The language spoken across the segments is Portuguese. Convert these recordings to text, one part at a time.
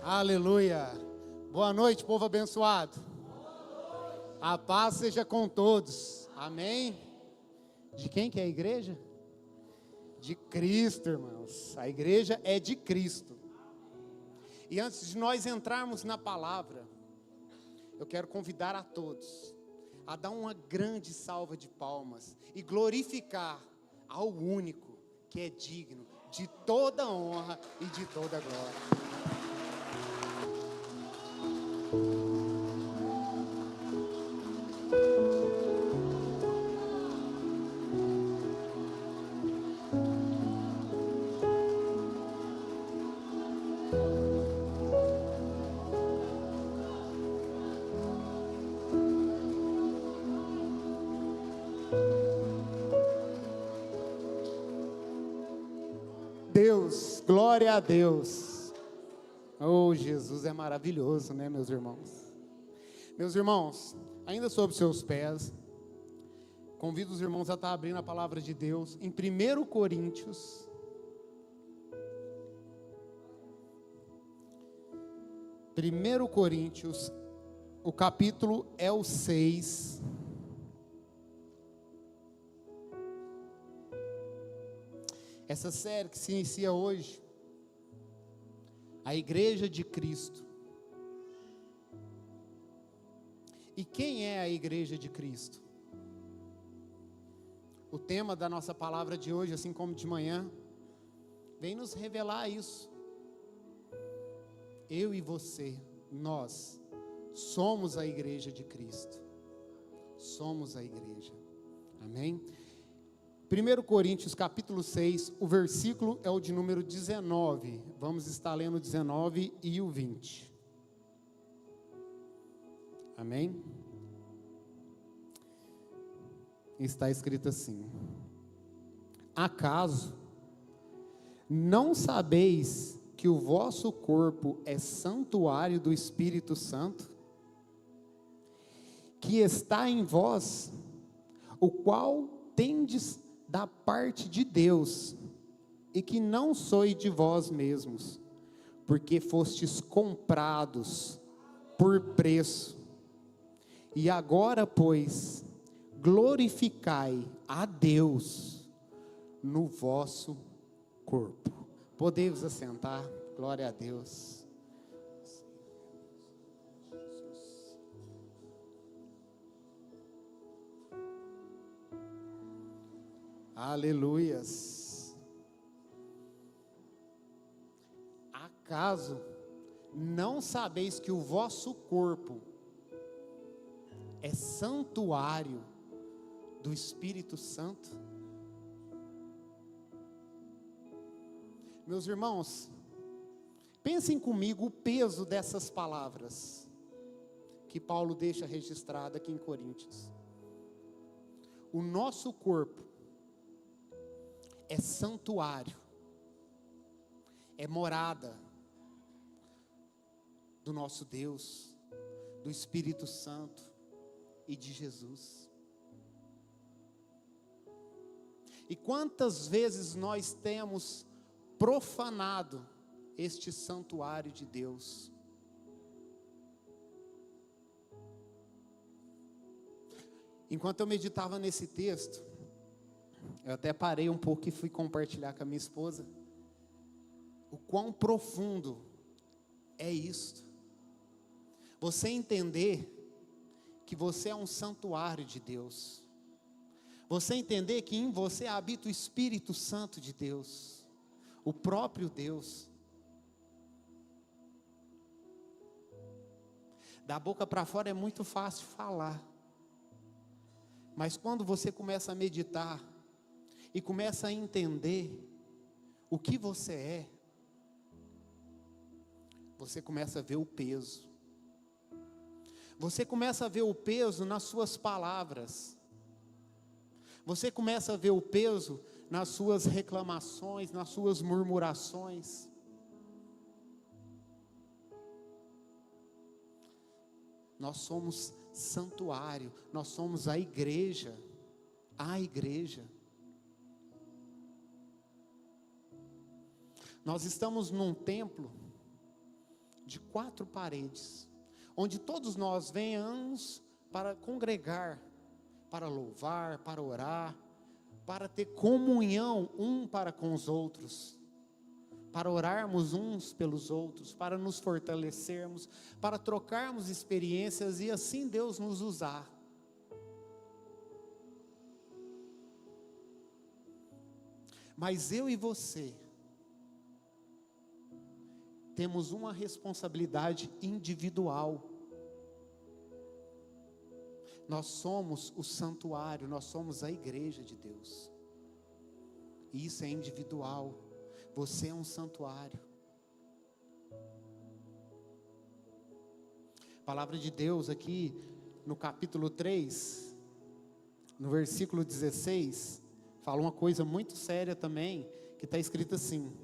Aleluia. Boa noite, povo abençoado. A paz seja com todos. Amém. De quem que é a igreja? De Cristo, irmãos. A igreja é de Cristo. E antes de nós entrarmos na palavra, eu quero convidar a todos a dar uma grande salva de palmas e glorificar ao único que é digno de toda honra e de toda glória. Deus, glória a Deus. Oh, Jesus é maravilhoso, né, meus irmãos? Meus irmãos, ainda sobre seus pés, convido os irmãos a estar abrindo a palavra de Deus em 1 Coríntios. 1 Coríntios, o capítulo é o 6. Essa série que se inicia hoje, a Igreja de Cristo. E quem é a Igreja de Cristo? O tema da nossa palavra de hoje, assim como de manhã, vem nos revelar isso. Eu e você, nós, somos a Igreja de Cristo. Somos a Igreja. Amém? 1 Coríntios capítulo 6, o versículo é o de número 19. Vamos estar lendo o 19 e o 20. Amém? Está escrito assim: acaso não sabeis que o vosso corpo é santuário do Espírito Santo, que está em vós, o qual tendes da parte de Deus, e que não sois de vós mesmos, porque fostes comprados por preço. E agora, pois, glorificai a Deus no vosso corpo. Podemos assentar, glória a Deus. Aleluias. Acaso não sabeis que o vosso corpo é santuário do Espírito Santo? Meus irmãos, pensem comigo o peso dessas palavras que Paulo deixa registrado aqui em Coríntios. O nosso corpo é santuário, é morada do nosso Deus, do Espírito Santo e de Jesus. E quantas vezes nós temos profanado este santuário de Deus? Enquanto eu meditava nesse texto, eu até parei um pouco e fui compartilhar com a minha esposa o quão profundo é isto. Você entender que você é um santuário de Deus. Você entender que em você habita o Espírito Santo de Deus, o próprio Deus. Da boca para fora é muito fácil falar, mas quando você começa a meditar e começa a entender o que você é, você começa a ver o peso. Você começa a ver o peso nas suas palavras. Você começa a ver o peso nas suas reclamações, nas suas murmurações. Nós somos santuário, nós somos a igreja. A igreja. Nós estamos num templo de 4 paredes, onde todos nós venhamos para congregar, para louvar, para orar, para ter comunhão um para com os outros, para orarmos uns pelos outros, para nos fortalecermos, para trocarmos experiências e assim Deus nos usar. Mas eu e você temos uma responsabilidade individual. Nós somos o santuário, nós somos a igreja de Deus. E isso é individual. Você é um santuário. A palavra de Deus aqui no capítulo 3, no versículo 16, fala uma coisa muito séria também, que está escrito assim,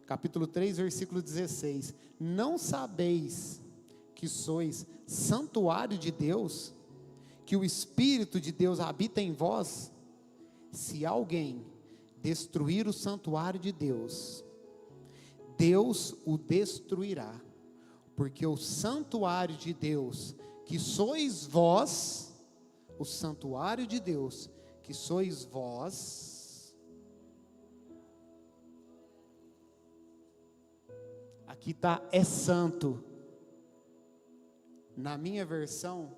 capítulo 3, versículo 16: não sabeis que sois santuário de Deus, que o Espírito de Deus habita em vós? Se alguém destruir o santuário de Deus, Deus o destruirá, porque o santuário de Deus, que sois vós, o santuário de Deus, que sois vós, aqui está, é santo. Na minha versão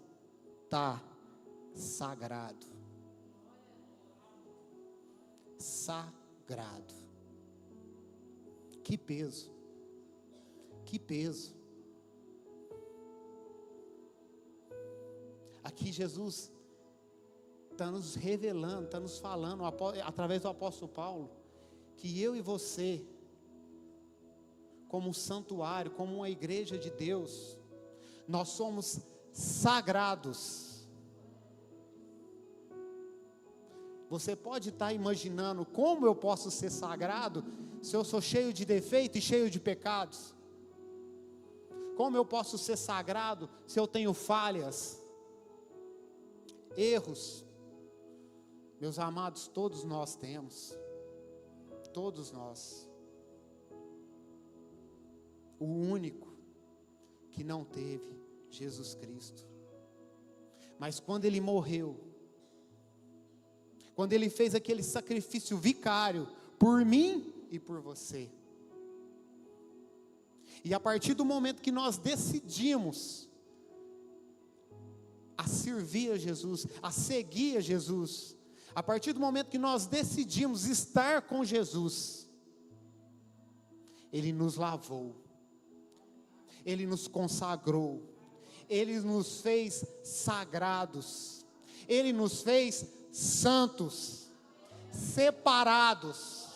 está sagrado. Sagrado. Que peso. Que peso. Aqui Jesus está nos revelando, está nos falando, através do apóstolo Paulo, que eu e você, como um santuário, como uma igreja de Deus, nós somos sagrados. Você pode estar imaginando como eu posso ser sagrado se eu sou cheio de defeito e cheio de pecados? Como eu posso ser sagrado se eu tenho falhas, erros? Meus amados, todos nós temos. Todos nós. O único que não teve, Jesus Cristo. Mas quando Ele morreu, quando Ele fez aquele sacrifício vicário por mim e por você, e a partir do momento que nós decidimos a servir a Jesus, a seguir a Jesus, a partir do momento que nós decidimos estar com Jesus, Ele nos lavou, Ele nos consagrou, Ele nos fez sagrados, Ele nos fez santos, separados.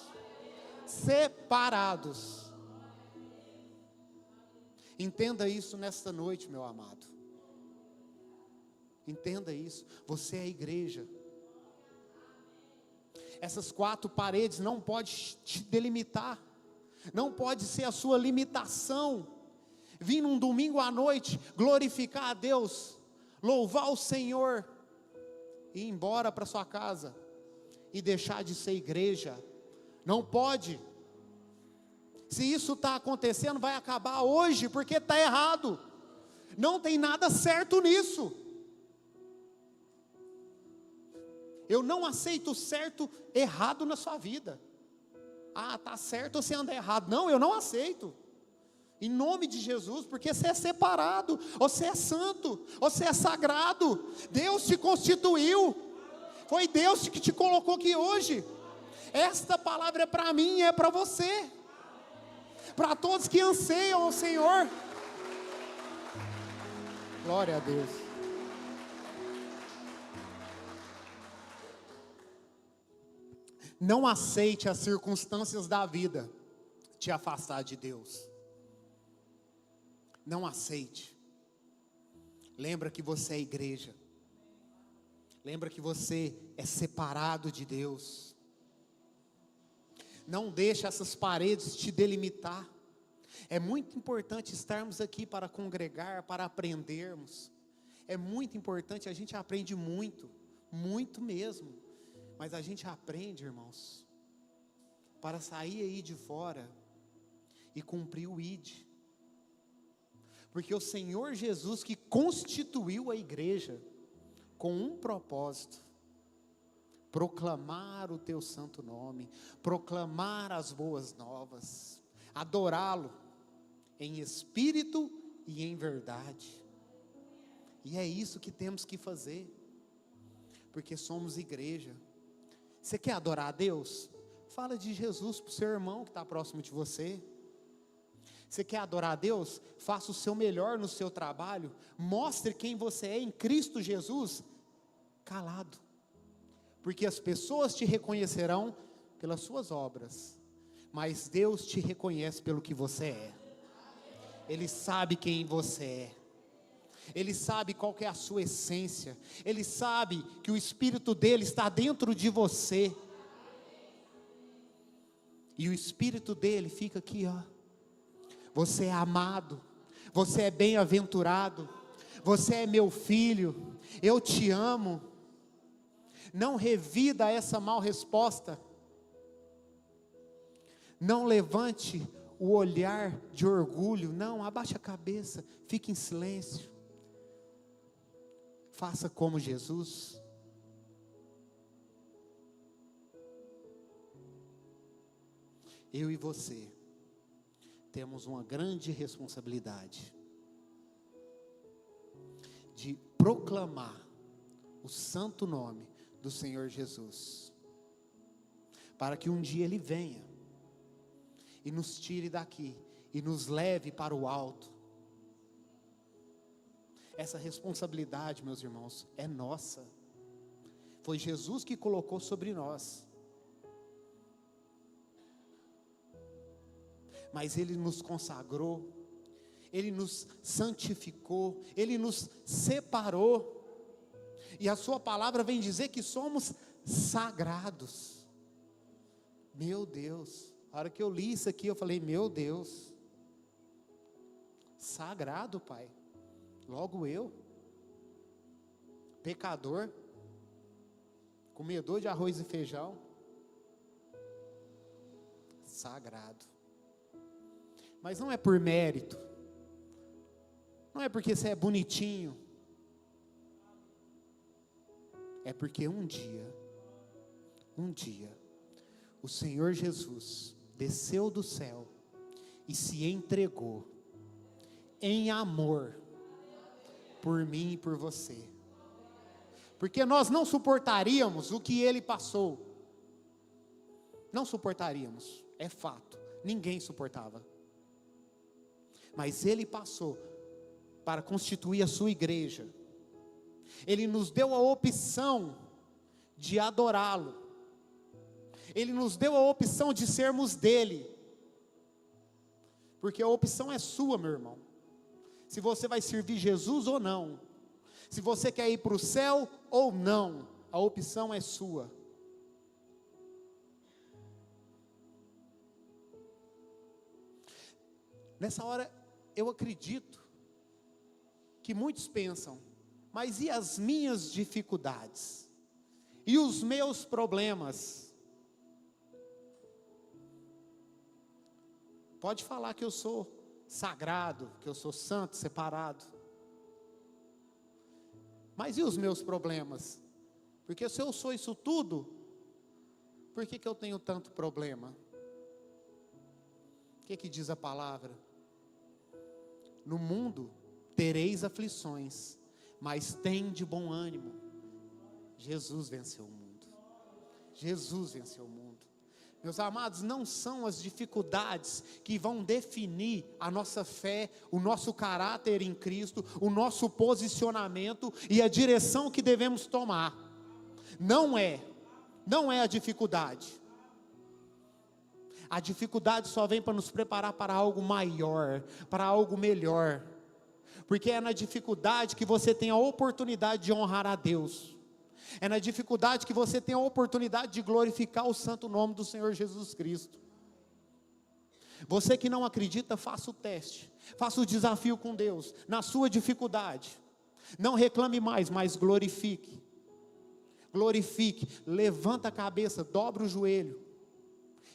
Entenda isso nesta noite, meu amado. Entenda isso. Você é a igreja. Essas 4 paredes não podem te delimitar. Não pode ser a sua limitação. Vir num domingo à noite, glorificar a Deus, louvar o Senhor, e ir embora para sua casa, e deixar de ser igreja. Não pode. Se isso está acontecendo, vai acabar hoje, porque está errado. Não tem nada certo nisso. Eu não aceito certo, errado na sua vida. Ah, está certo, você anda errado. Não, eu não aceito. Em nome de Jesus, porque você é separado, você é santo, você é sagrado. Deus te constituiu. Foi Deus que te colocou aqui hoje. Esta palavra é para mim e é para você. Para todos que anseiam ao Senhor. Glória a Deus. Não aceite as circunstâncias da vida te afastar de Deus. Não aceite. Lembra que você é igreja. Lembra que você é separado de Deus. Não deixe essas paredes te delimitar. É muito importante estarmos aqui para congregar, para aprendermos. É muito importante, a gente aprende muito, muito mesmo. Mas a gente aprende, irmãos, para sair aí de fora e cumprir o ID. Porque o Senhor Jesus que constituiu a igreja com um propósito: proclamar o teu santo nome, proclamar as boas novas, adorá-lo em espírito e em verdade. E é isso que temos que fazer, porque somos igreja. Você quer adorar a Deus? Fala de Jesus para o seu irmão que está próximo de você. Você quer adorar a Deus? Faça o seu melhor no seu trabalho, mostre quem você é em Cristo Jesus, calado, porque as pessoas te reconhecerão pelas suas obras, mas Deus te reconhece pelo que você é. Ele sabe quem você é, Ele sabe qual que é a sua essência, Ele sabe que o Espírito dele está dentro de você, e o Espírito dele fica aqui, ó. Você é amado, você é bem-aventurado, você é meu filho, eu te amo. Não revida essa mal resposta, não levante o olhar de orgulho, não, abaixe a cabeça, fique em silêncio, faça como Jesus. Eu e você temos uma grande responsabilidade de proclamar o santo nome do Senhor Jesus, para que um dia Ele venha e nos tire daqui e nos leve para o alto. Essa responsabilidade, meus irmãos, é nossa. Foi Jesus que colocou sobre nós. Mas Ele nos consagrou, Ele nos santificou, Ele nos separou. E a sua palavra vem dizer que somos sagrados. Meu Deus, a hora que eu li isso aqui eu falei, meu Deus, sagrado, Pai, logo eu, pecador, comedor de arroz e feijão, sagrado. Mas não é por mérito, não é porque você é bonitinho, é porque um dia, o Senhor Jesus desceu do céu e se entregou em amor por mim e por você, porque nós não suportaríamos o que Ele passou, não suportaríamos, é fato, ninguém suportava, mas Ele passou para constituir a sua igreja. Ele nos deu a opção de adorá-lo, Ele nos deu a opção de sermos dele, porque a opção é sua, meu irmão, se você vai servir Jesus ou não, se você quer ir para o céu ou não, a opção é sua. Nessa hora, eu acredito que muitos pensam, mas e as minhas dificuldades? E os meus problemas? Pode falar que eu sou sagrado, que eu sou santo, separado. Mas e os meus problemas? Porque se eu sou isso tudo, por que eu tenho tanto problema? O que diz a palavra? No mundo tereis aflições, mas tem de bom ânimo. Jesus venceu o mundo. Jesus venceu o mundo. Meus amados, não são as dificuldades que vão definir a nossa fé, o nosso caráter em Cristo, o nosso posicionamento e a direção que devemos tomar. Não é a dificuldade. A dificuldade só vem para nos preparar para algo maior, para algo melhor. Porque é na dificuldade que você tem a oportunidade de honrar a Deus. É na dificuldade que você tem a oportunidade de glorificar o santo nome do Senhor Jesus Cristo. Você que não acredita, faça o teste, faça o desafio com Deus, na sua dificuldade. Não reclame mais, mas glorifique. Glorifique, levanta a cabeça, dobra o joelho,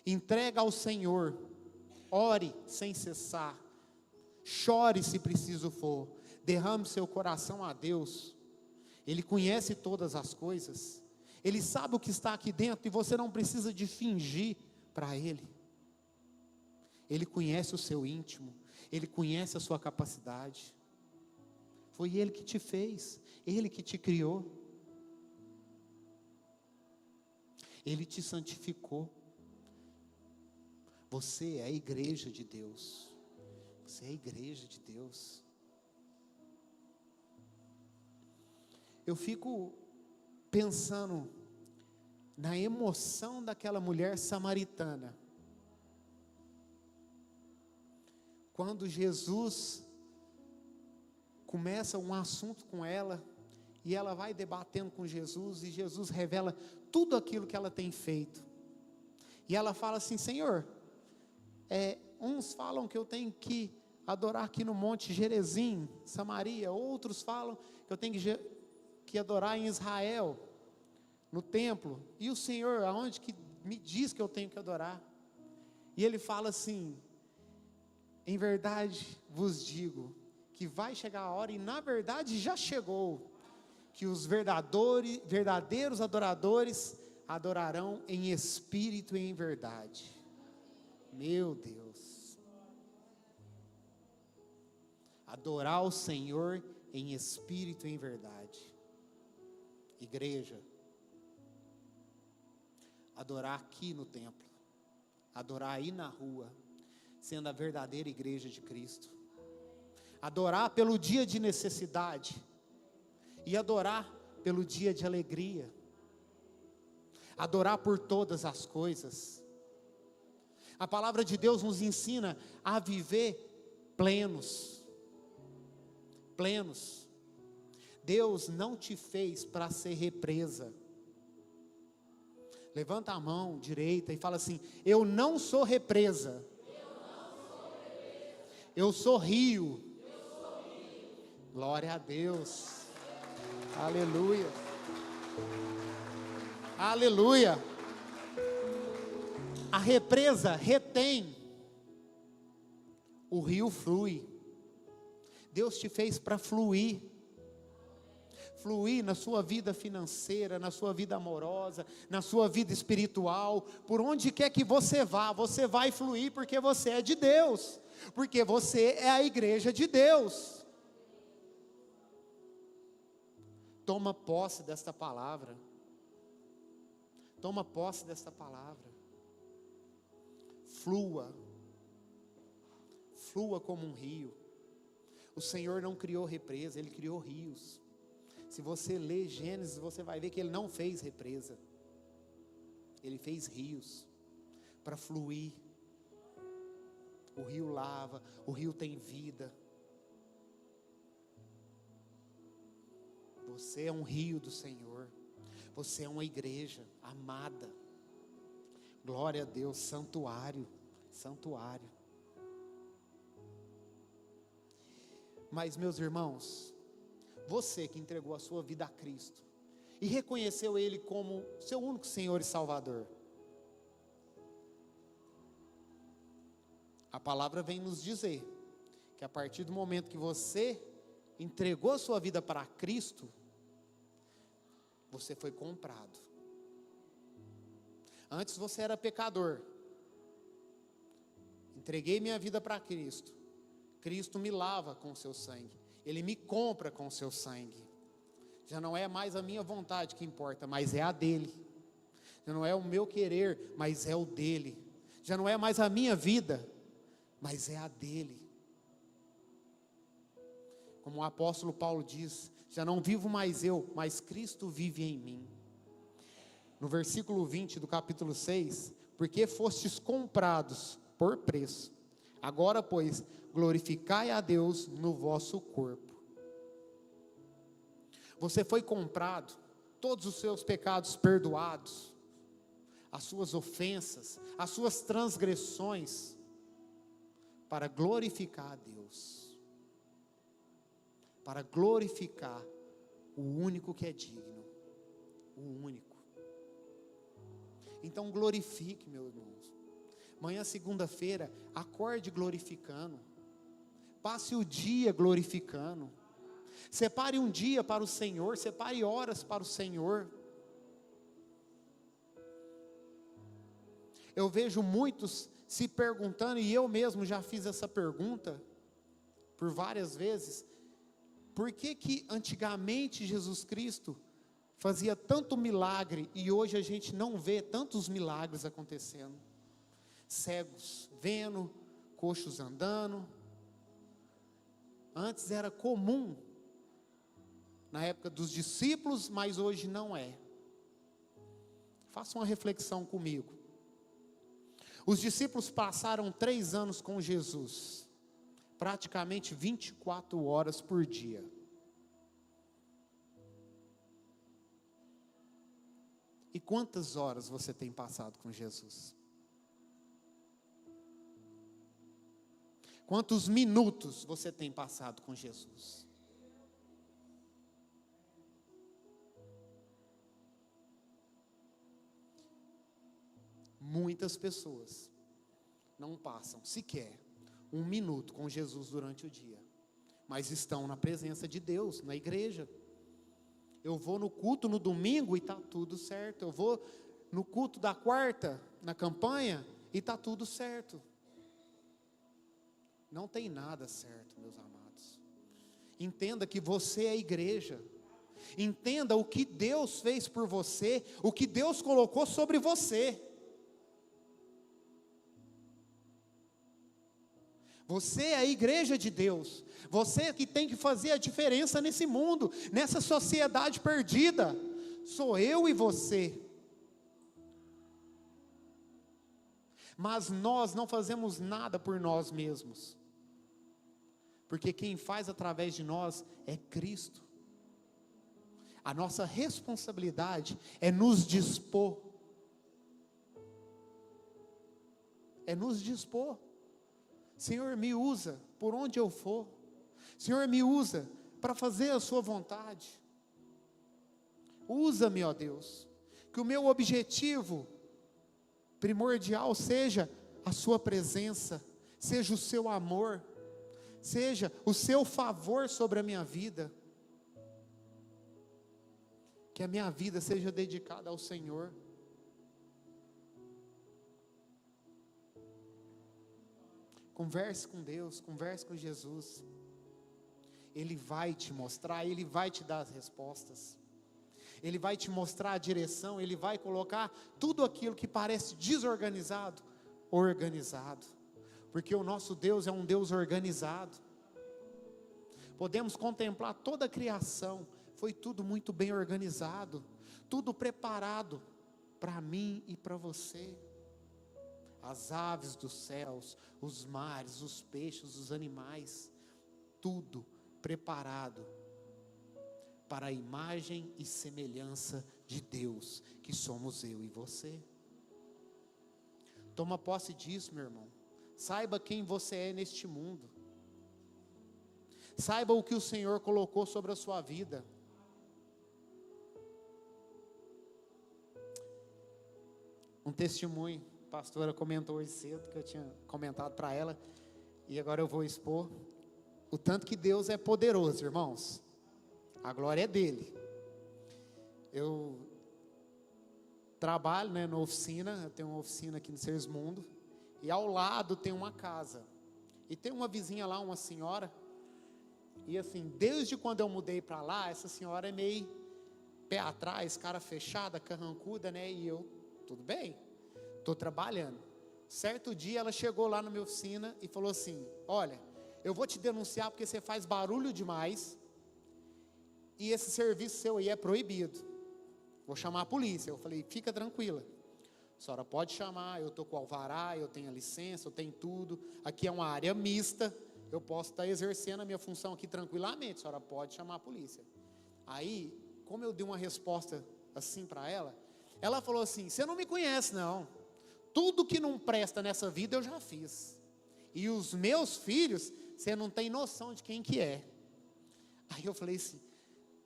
entrega ao Senhor, ore sem cessar. chore se preciso for, derrame seu coração a Deus. Ele conhece todas as coisas, Ele sabe o que está aqui dentro, e você não precisa de fingir para Ele. Ele conhece o seu íntimo, Ele conhece a sua capacidade. Foi Ele que te fez, Ele que te criou, Ele te santificou. Você é a igreja de Deus. Você é a igreja de Deus. Eu fico pensando na emoção daquela mulher samaritana, quando Jesus começa um assunto com ela, e ela vai debatendo com Jesus, e Jesus revela tudo aquilo que ela tem feito, e ela fala assim: Senhor, uns falam que eu tenho que adorar aqui no Monte Gerizim, Samaria, outros falam que eu tenho que adorar em Israel, no templo, e o Senhor, aonde que me diz que eu tenho que adorar? E ele fala assim: em verdade vos digo, que vai chegar a hora, e na verdade já chegou, que os verdadeiros adoradores adorarão em espírito e em verdade. Meu Deus, adorar o Senhor em espírito e em verdade. Igreja, adorar aqui no templo, adorar aí na rua, sendo a verdadeira igreja de Cristo. Adorar pelo dia de necessidade, e adorar pelo dia de alegria. Adorar por todas as coisas. A palavra de Deus nos ensina a viver plenos. Plenos. Deus não te fez para ser represa. Levanta a mão direita e fala assim: eu não sou represa. Eu sou rio. Glória a Deus. Aleluia. Aleluia. A represa retém, o rio flui. Deus te fez para fluir. Fluir na sua vida financeira, na sua vida amorosa, na sua vida espiritual, por onde quer que você vá, você vai fluir, porque você é de Deus, porque você é a igreja de Deus. Toma posse desta palavra. Toma posse desta palavra. Flua. Flua como um rio. O Senhor não criou represa, Ele criou rios. Se você ler Gênesis, você vai ver que Ele não fez represa. Ele fez rios para fluir. O rio lava, o rio tem vida. Você é um rio do Senhor. Você é uma igreja amada. Glória a Deus, santuário, santuário. Mas, meus irmãos, você que entregou a sua vida a Cristo e reconheceu Ele como seu único Senhor e Salvador, a palavra vem nos dizer que a partir do momento que você entregou a sua vida para Cristo, você foi comprado. Antes você era pecador. Entreguei minha vida para Cristo. Cristo me lava com o seu sangue. Ele me compra com o seu sangue. Já não é mais a minha vontade que importa, mas é a dele. Já não é o meu querer, mas é o dele. Já não é mais a minha vida, mas é a dele. Como o apóstolo Paulo diz: já não vivo mais eu, mas Cristo vive em mim. No versículo 20 do capítulo 6, porque fostes comprados por preço, agora pois, glorificai a Deus no vosso corpo. Você foi comprado, todos os seus pecados perdoados, as suas ofensas, as suas transgressões, para glorificar a Deus. Para glorificar o único que é digno, o único. Então glorifique, meus irmãos. Amanhã, segunda-feira, acorde glorificando. Passe o dia glorificando. Separe um dia para o Senhor, separe horas para o Senhor. Eu vejo muitos se perguntando, e eu mesmo já fiz essa pergunta por várias vezes: por que que antigamente Jesus Cristo fazia tanto milagre e hoje a gente não vê tantos milagres acontecendo? Cegos vendo, coxos andando. Antes era comum, na época dos discípulos, mas hoje não é. Faça uma reflexão comigo. Os discípulos passaram 3 anos com Jesus, praticamente 24 horas por dia. E quantas horas você tem passado com Jesus? Quantos minutos você tem passado com Jesus? Muitas pessoas não passam sequer 1 minuto com Jesus durante o dia, mas estão na presença de Deus, na igreja. Eu vou no culto no domingo e está tudo certo. Eu vou no culto da quarta, na campanha, e está tudo certo. Não tem nada certo, meus amados. Entenda que você é a igreja. Entenda o que Deus fez por você, o que Deus colocou sobre você. Você é a igreja de Deus. Você que tem que fazer a diferença nesse mundo, nessa sociedade perdida. Sou eu e você. Mas nós não fazemos nada por nós mesmos. Porque quem faz através de nós é Cristo. A nossa responsabilidade é nos dispor. É nos dispor. Senhor, me usa por onde eu for. Senhor, me usa para fazer a sua vontade. Usa-me, ó Deus. Que o meu objetivo primordial seja a sua presença, seja o seu amor, seja o seu favor sobre a minha vida. Que a minha vida seja dedicada ao Senhor. Converse com Deus, converse com Jesus. Ele vai te mostrar, Ele vai te dar as respostas. Ele vai te mostrar a direção, Ele vai colocar tudo aquilo que parece desorganizado, organizado. Porque o nosso Deus é um Deus organizado. Podemos contemplar toda a criação, foi tudo muito bem organizado, tudo preparado para mim e para você. As aves dos céus, os mares, os peixes, os animais, tudo preparado para a imagem e semelhança de Deus, que somos eu e você. Toma posse disso, meu irmão. Saiba quem você é neste mundo. Saiba o que o Senhor colocou sobre a sua vida. Um testemunho. A pastora comentou hoje cedo, que eu tinha comentado para ela, e agora eu vou expor o tanto que Deus é poderoso, irmãos. A glória é dele. Eu trabalho, na oficina, eu tenho uma oficina aqui no Sersmundo, e ao lado tem uma casa, e tem uma vizinha lá, uma senhora, e assim, desde quando eu mudei para lá, essa senhora é meio pé atrás, cara fechada, carrancuda, e eu, tudo bem, estou trabalhando. Certo dia ela chegou lá na minha oficina e falou assim: olha, eu vou te denunciar porque você faz barulho demais, e esse serviço seu aí é proibido, vou chamar a polícia. Eu falei: fica tranquila, a senhora pode chamar, eu estou com o alvará, eu tenho a licença, eu tenho tudo, aqui é uma área mista, eu posso estar exercendo a minha função aqui tranquilamente, a senhora pode chamar a polícia. Aí, como eu dei uma resposta assim para ela, ela falou assim: você não me conhece não, tudo que não presta nessa vida eu já fiz, e os meus filhos, você não tem noção de quem que é. Aí eu falei assim: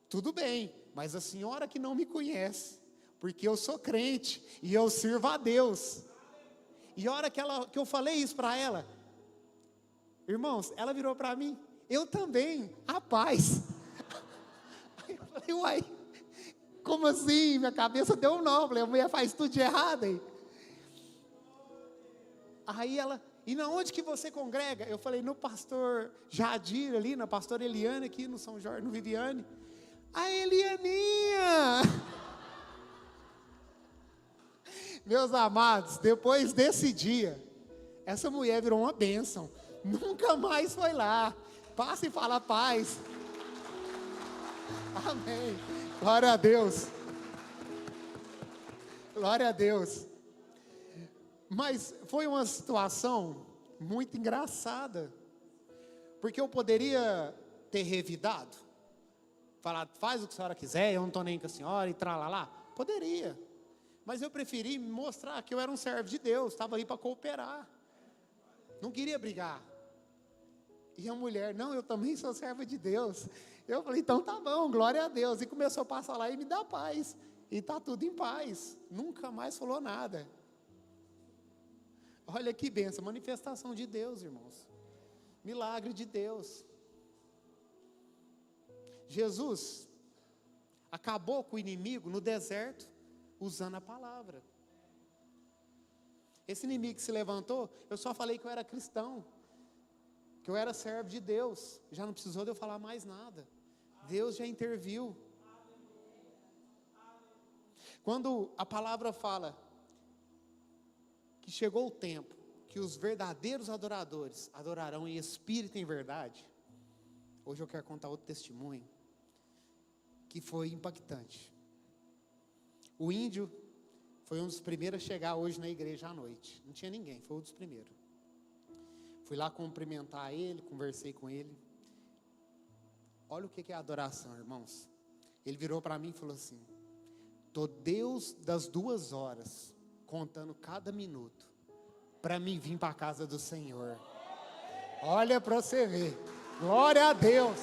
tudo bem, mas a senhora que não me conhece, porque eu sou crente, e eu sirvo a Deus. E a hora que eu falei isso para ela, Irmãos, ela virou para mim, eu também, a paz. Aí eu falei, uai, como assim? Minha cabeça deu um nó. Eu falei, a mulher faz tudo de errado aí. Aí ela, e na onde que você congrega? Eu falei, no pastor Jadir ali, na pastora Eliane aqui no São Jorge, no Viviane. A Elianinha! Meus amados, depois desse dia, essa mulher virou uma bênção. Nunca mais foi lá. Passa e fala paz. Amém. Glória a Deus. Glória a Deus. Mas foi uma situação muito engraçada. Porque eu poderia ter revidado. Falar, faz o que a senhora quiser, eu não estou nem com a senhora e tralalá. Poderia. Mas eu preferi mostrar que eu era um servo de Deus, estava ali para cooperar. Não queria brigar. E a mulher, não, eu também sou serva de Deus. Eu falei, então tá bom, glória a Deus. E começou a passar lá e me dá paz. E está tudo em paz. Nunca mais falou nada. Olha que bênção, manifestação de Deus, irmãos. Milagre de Deus. Jesus acabou com o inimigo no deserto, usando a palavra. Esse inimigo que se levantou, eu só falei que eu era cristão, que eu era servo de Deus, já não precisou de eu falar mais nada. Deus já interviu. Quando a palavra fala que chegou o tempo que os verdadeiros adoradores adorarão em espírito e em verdade, hoje eu quero contar outro testemunho que foi impactante. O índio foi um dos primeiros a chegar hoje na igreja à noite. Não tinha ninguém, foi um dos primeiros. Fui lá cumprimentar ele, conversei com ele. Olha o que é adoração, irmãos. Ele virou para mim e falou assim: tô Deus das 2 horas, contando cada minuto, para mim vir para a casa do Senhor. Olha para você ver. Glória a Deus.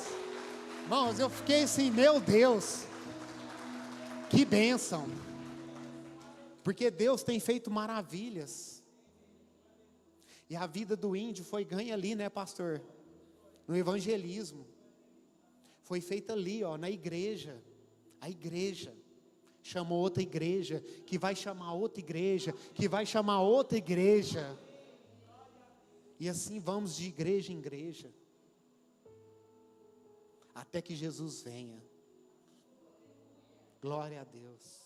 Irmãos, eu fiquei assim, meu Deus, que bênção. Porque Deus tem feito maravilhas. E a vida do índio foi ganha ali, né, pastor? No evangelismo. Foi feita ali, ó, na igreja. A igreja chamou outra igreja, que vai chamar outra igreja, que vai chamar outra igreja. E assim vamos de igreja em igreja. Até que Jesus venha. Glória a Deus.